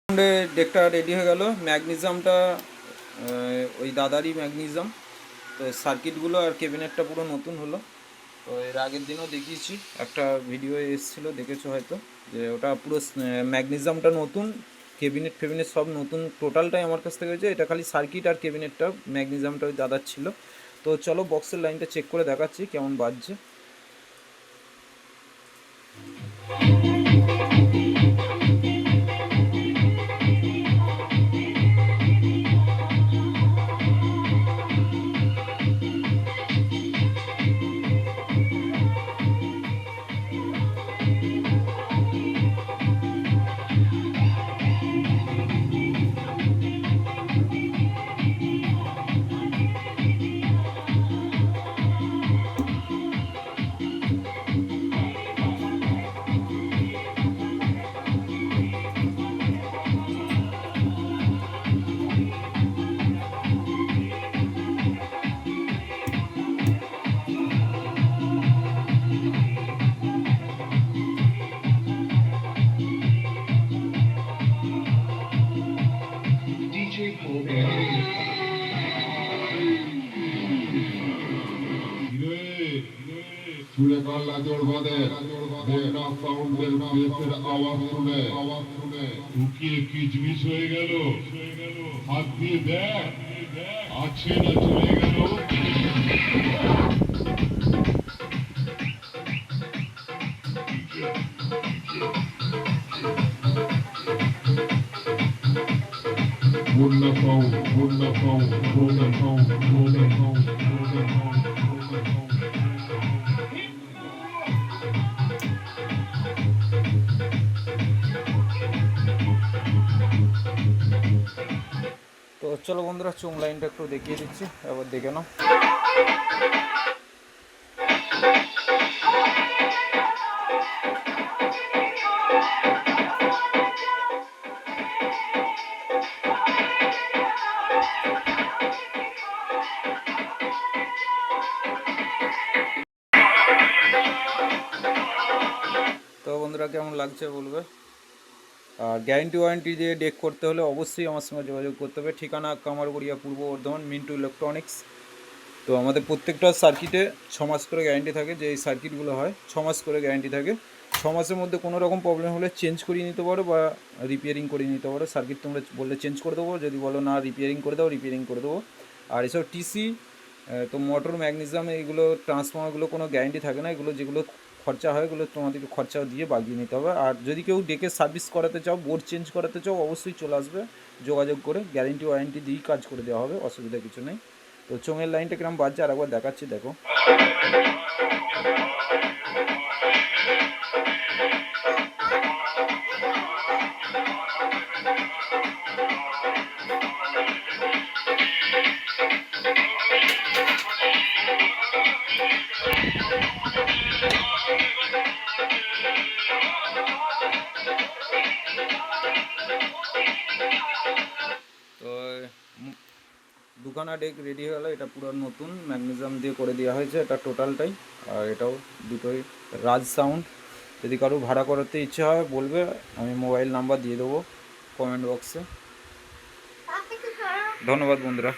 ডেকটা ready হয়ে গেল। ম্যাগনেসিয়ামটা ওই দাদারই ম্যাগনেসিয়াম। তো সার্কিটগুলো আর কেবিনেটটা পুরো নতুন হলো। তো এর আগের দিনও দেখিয়েছি, একটা ভিডিও এসেছিলো, দেখেছো হয়তো, যে ওটা পুরো ম্যাগনেসিয়ামটা নতুন, ফেবিনেট সব নতুন, টোটালটাই আমার কাছ থেকে হয়েছে। এটা খালি সার্কিট আর কেবিনেটটা ম্যাগনেসিয়ামটা ওই দাদার ছিল। তো চলো বক্সের লাইনটা চেক করে দেখাচ্ছি কেমন বাজছে। সুরে গলা জোড়বাদে বন্যা সাউন্ডের বেসের আওয়াজ শুনে শুকিয়ে কিচমিচ হয়ে গেল। হাত দিয়ে দেখ আছে না চলে গেল। বন্যা সাউন্ড বন্যা সাউন্ড বন্যা সাউন্ড বন্যা সাউন্ড বন্যা সাউন্ড। তো চলো বন্ধুরা, চুং লাইনটা একটু দেখিয়ে দিচ্ছি, এবার দেখে নাও। তো বন্ধুরা কেমন লাগছে বলবে। আর গ্যারেন্টি ওয়ারেন্টি দিয়ে ডেক করতে হলে অবশ্যই আমার সঙ্গে যোগাযোগ করতে হবে। ঠিকানা কামারগড়িয়া, পূর্ব বর্ধমান, মিন্টু ইলেকট্রনিক্স। তো আমাদের প্রত্যেকটা সার্কিটে 6 মাস করে গ্যারেন্টি থাকে, যে এই সার্কিটগুলো হয় 6 মাস করে গ্যারেন্টি থাকে। 6 মাসের মধ্যে কোনো রকম প্রবলেম হলে চেঞ্জ করিয়ে নিতে পারো বা রিপেয়ারিং করিয়ে নিতে পারো। সার্কিট তোমরা বললে চেঞ্জ করে দেবো, যদি বলো না রিপেয়ারিং করে দাও, রিপেয়ারিং করে দেবো। আর এসব টিসি, তো মোটর, ম্যাগনেসিয়াম, এগুলো ট্রান্সফর্মারগুলো কোনো গ্যারেন্টি থাকে না। এগুলো যেগুলো খরচা হয় এগুলো তোমাদেরকে খরচা দিয়ে বাগিয়ে নিতে হবে। আর যদি কেউ ডেকে সার্ভিস করাতে চাও, বোর্ড চেঞ্জ করাতে চাও, অবশ্যই চলে আসবে যোগাযোগ করে। গ্যারেন্টি ওয়ারেন্টি দিয়েই কাজ করে দেওয়া হবে, অসুবিধা কিছু নেই। তো চোঙের লাইনটা কিরম বাজছে আরেকবার দেখাচ্ছি, দেখো। তো দুখানা ডেক রেডি হয়ে গেলো। এটা পুরো নতুন ম্যাগনেসিয়াম দিয়ে করে দেওয়া হয়েছে, এটা টোটালটাই। আর এটাও দুটোই রাজ সাউন্ড। যদি কারো ভাড়া করাতে ইচ্ছে হয় বলবে, আমি মোবাইল নাম্বার দিয়ে দেবো কমেন্ট বক্সে। ধন্যবাদ বন্ধুরা।